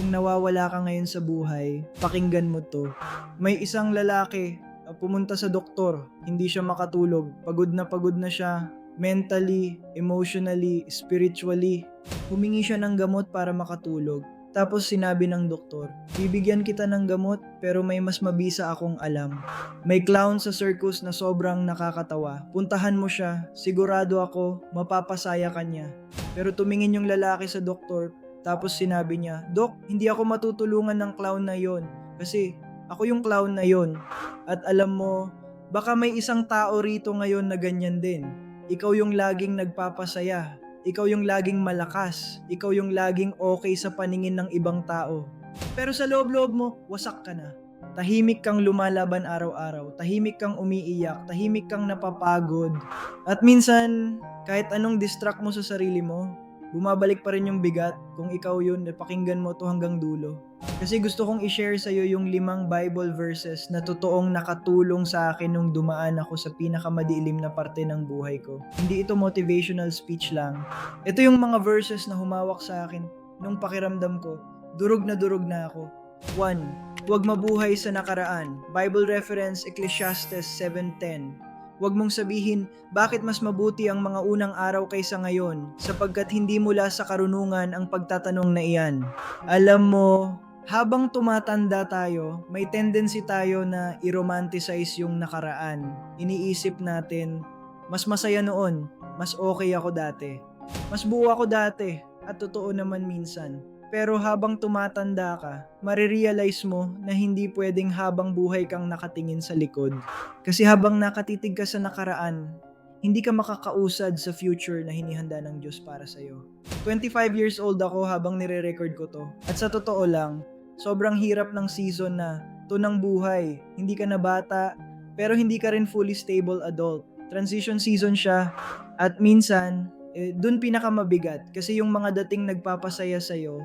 Kung nawawala ka ngayon sa buhay, pakinggan mo to. May isang lalaki, pumunta sa doktor, hindi siya makatulog. Pagod na siya, mentally, emotionally, spiritually. Humingi siya ng gamot para makatulog. Tapos sinabi ng doktor, bibigyan kita ng gamot pero may mas mabisa akong alam. May clown sa circus na sobrang nakakatawa. Puntahan mo siya, sigurado ako mapapasaya ka niya. Pero tumingin yung lalaki sa doktor, tapos sinabi niya, Dok, hindi ako matutulungan ng clown na yon kasi ako yung clown na yon. At alam mo, baka may isang tao rito ngayon na ganyan din. Ikaw yung laging nagpapasaya. Ikaw yung laging malakas. Ikaw yung laging okay sa paningin ng ibang tao. Pero sa loob-loob mo, wasak ka na. Tahimik kang lumalaban araw-araw. Tahimik kang umiiyak. Tahimik kang napapagod. At minsan, kahit anong distract mo sa sarili mo, bumabalik pa rin yung bigat. Kung ikaw yun, pakinggan mo to hanggang dulo. Kasi gusto kong i-share sa'yo yung 5 Bible verses na totoong nakatulong sa akin nung dumaan ako sa pinakamadilim na parte ng buhay ko. Hindi ito motivational speech lang. Ito yung mga verses na humawak sa akin nung pakiramdam ko, durog na ako. 1. Huwag mabuhay sa nakaraan. Bible reference Ecclesiastes 7:10. Huwag mong sabihin, bakit mas mabuti ang mga unang araw kaysa ngayon, sapagkat hindi mula sa karunungan ang pagtatanong na iyan. Alam mo, habang tumatanda tayo, may tendency tayo na i-romanticize yung nakaraan. Iniisip natin, mas masaya noon, mas okay ako dati. Mas buo ako dati, at totoo naman minsan. Pero habang tumatanda ka, marirealize mo na hindi pwedeng habang buhay kang nakatingin sa likod. Kasi habang nakatitig ka sa nakaraan, hindi ka makakausad sa future na hinihanda ng Diyos para sa'yo. 25 years old ako habang nire-record ko to. At sa totoo lang, sobrang hirap ng season na to ng buhay. Hindi ka na bata, pero hindi ka rin fully stable adult. Transition season siya, at minsan, dun pinakamabigat kasi yung mga dating nagpapasaya sa'yo,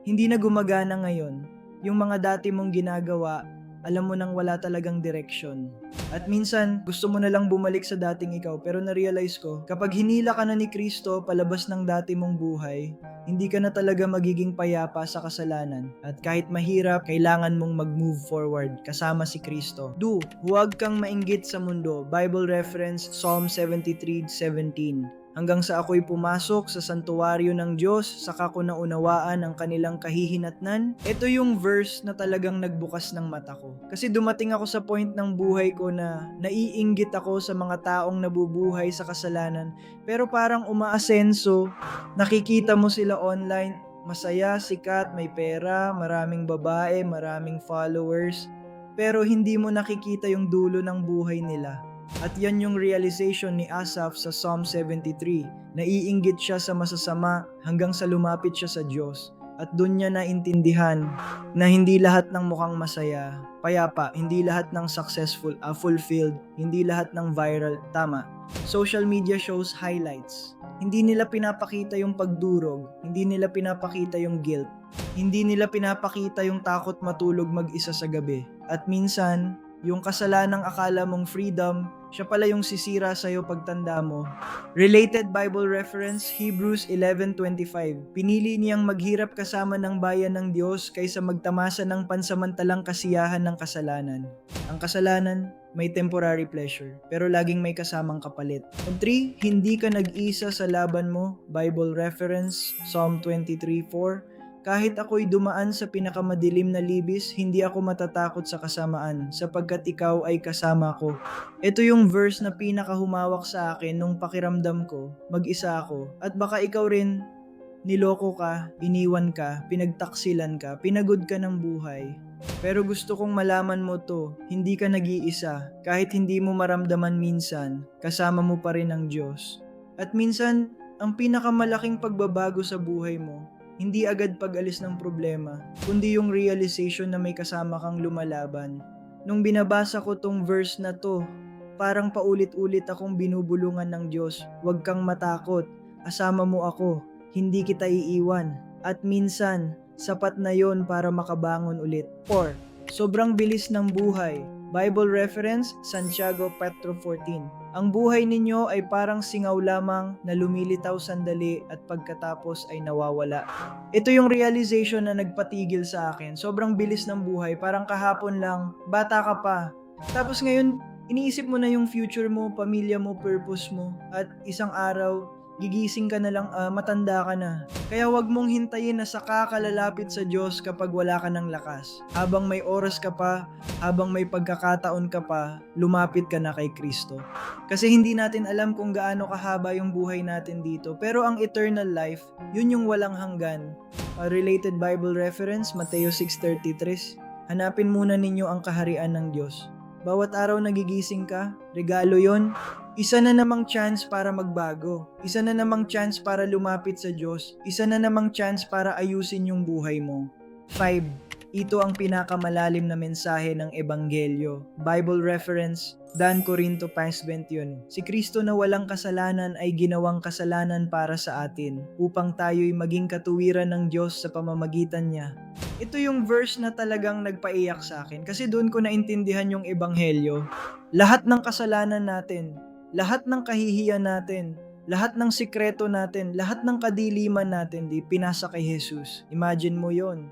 hindi na gumagana ngayon. Yung mga dati mong ginagawa, alam mo nang wala talagang direction. At minsan, gusto mo na lang bumalik sa dating ikaw, pero na-realize ko, kapag hinila ka na ni Kristo palabas ng dati mong buhay, hindi ka na talaga magiging payapa sa kasalanan. At kahit mahirap, kailangan mong mag-move forward kasama si Kristo. Huwag kang mainggit sa mundo. Bible reference Psalm 73:17. Hanggang sa ako'y pumasok sa santuwaryo ng Diyos, saka ko naunawaan ang kanilang kahihinatnan. Ito yung verse na talagang nagbukas ng mata ko. Kasi dumating ako sa point ng buhay ko na naiinggit ako sa mga taong nabubuhay sa kasalanan. Pero parang umaasenso, nakikita mo sila online, masaya, sikat, may pera, maraming babae, maraming followers. Pero hindi mo nakikita yung dulo ng buhay nila. At yan yung realization ni Asaph sa Psalm 73. Naiinggit siya sa masasama hanggang sa lumapit siya sa Diyos. At doon niya naintindihan na hindi lahat ng mukhang masaya, payapa, hindi lahat ng successful, fulfilled, hindi lahat ng viral, tama. Social media shows highlights. Hindi nila pinapakita yung pagdurog, hindi nila pinapakita yung guilt, hindi nila pinapakita yung takot matulog mag-isa sa gabi. At minsan, yung kasalanang akala mong freedom, siya pala yung sisira sa'yo pagtanda mo. Related Bible reference, Hebrews 11:25. Pinili niyang maghirap kasama ng bayan ng Diyos kaysa magtamasa ng pansamantalang kasiyahan ng kasalanan. Ang kasalanan, may temporary pleasure, pero laging may kasamang kapalit. 3. Hindi ka nag-isa sa laban mo. Bible reference, Psalm 23:4. Kahit ako'y dumaan sa pinakamadilim na libis, hindi ako matatakot sa kasamaan, sapagkat ikaw ay kasama ko. Ito yung verse na pinakahumawak sa akin nung pakiramdam ko, mag-isa ako. At baka ikaw rin, niloko ka, iniwan ka, pinagtaksilan ka, pinagod ka ng buhay. Pero gusto kong malaman mo to, hindi ka nag-iisa. Kahit hindi mo maramdaman minsan, kasama mo pa rin ang Diyos. At minsan, ang pinakamalaking pagbabago sa buhay mo, hindi agad pag-alis ng problema, kundi yung realization na may kasama kang lumalaban. Nung binabasa ko tong verse na to, parang paulit-ulit akong binubulungan ng Diyos, huwag kang matakot, asama mo ako, hindi kita iiwan. At minsan, sapat na yon para makabangon ulit. 4. Sobrang bilis ng buhay. Bible reference, Santiago Petro 14. Ang buhay ninyo ay parang singaw lamang na lumilitaw sandali at pagkatapos ay nawawala. Ito yung realization na nagpatigil sa akin. Sobrang bilis ng buhay, parang kahapon lang, bata ka pa. Tapos ngayon, iniisip mo na yung future mo, pamilya mo, purpose mo, at isang araw, gigising ka na lang, matanda ka na. Kaya wag mong hintayin na saka ka lalapit sa Diyos kapag wala ka ng lakas. Habang may oras ka pa, habang may pagkakataon ka pa, lumapit ka na kay Kristo. Kasi hindi natin alam kung gaano kahaba yung buhay natin dito. Pero ang eternal life, yun yung walang hanggan. A related Bible reference, Mateo 6:33. Hanapin muna ninyo ang kaharian ng Diyos. Bawat araw nagigising ka, regalo yon. Isa na namang chance para magbago. Isa na namang chance para lumapit sa Diyos. Isa na namang chance para ayusin yung buhay mo. 5. Ito ang pinakamalalim na mensahe ng Ebanghelyo. Bible reference, Dan Corinto 5:21. Si Kristo na walang kasalanan ay ginawang kasalanan para sa atin, upang tayo'y maging katuwiran ng Diyos sa pamamagitan niya. Ito yung verse na talagang nagpaiyak sa akin kasi doon ko naintindihan yung Ebanghelyo. Lahat ng kasalanan natin, lahat ng kahihiyan natin, lahat ng sikreto natin, lahat ng kadiliman natin, di pinasa kay Jesus. Imagine mo yon.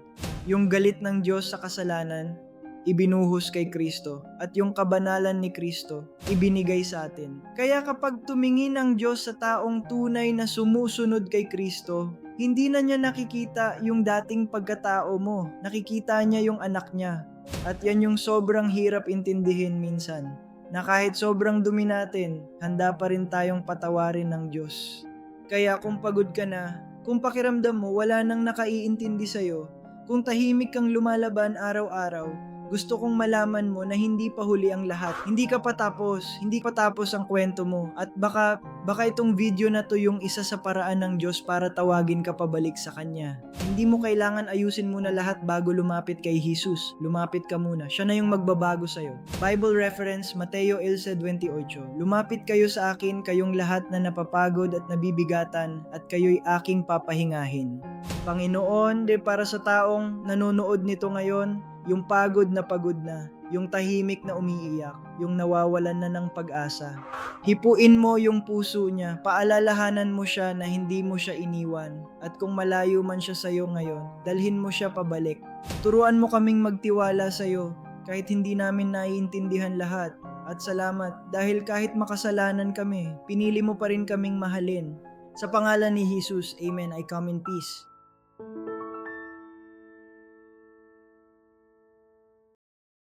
Yung galit ng Diyos sa kasalanan, ibinuhos kay Kristo. At yung kabanalan ni Kristo, ibinigay sa atin. Kaya kapag tumingin ang Diyos sa taong tunay na sumusunod kay Kristo, hindi na niya nakikita yung dating pagkatao mo. Nakikita niya yung anak niya. At yan yung sobrang hirap intindihin minsan. Na kahit sobrang dumi natin, handa pa rin tayong patawarin ng Diyos. Kaya kung pagod ka na, kung pakiramdam mo wala nang nakaiintindi sa'yo, kung tahimik kang lumalaban araw-araw, gusto kong malaman mo na hindi pa huli ang lahat. Hindi pa tapos ang kwento mo. At baka itong video na to yung isa sa paraan ng Diyos para tawagin ka pabalik sa Kanya. Hindi mo kailangan ayusin muna lahat bago lumapit kay Jesus. Lumapit ka muna. Siya na yung magbabago sa'yo. Bible reference, Mateo 11:28. Lumapit kayo sa akin, kayong lahat na napapagod at nabibigatan, at kayo'y aking papahingahin. Panginoon, para sa taong nanonood nito ngayon, yung pagod na, yung tahimik na umiiyak, yung nawawalan na ng pag-asa. Hipuin mo yung puso niya, paalalahanan mo siya na hindi mo siya iniwan. At kung malayo man siya sa'yo ngayon, dalhin mo siya pabalik. Turuan mo kaming magtiwala sa'yo, kahit hindi namin naiintindihan lahat. At salamat, dahil kahit makasalanan kami, pinili mo pa rin kaming mahalin. Sa pangalan ni Jesus, Amen. I come in peace.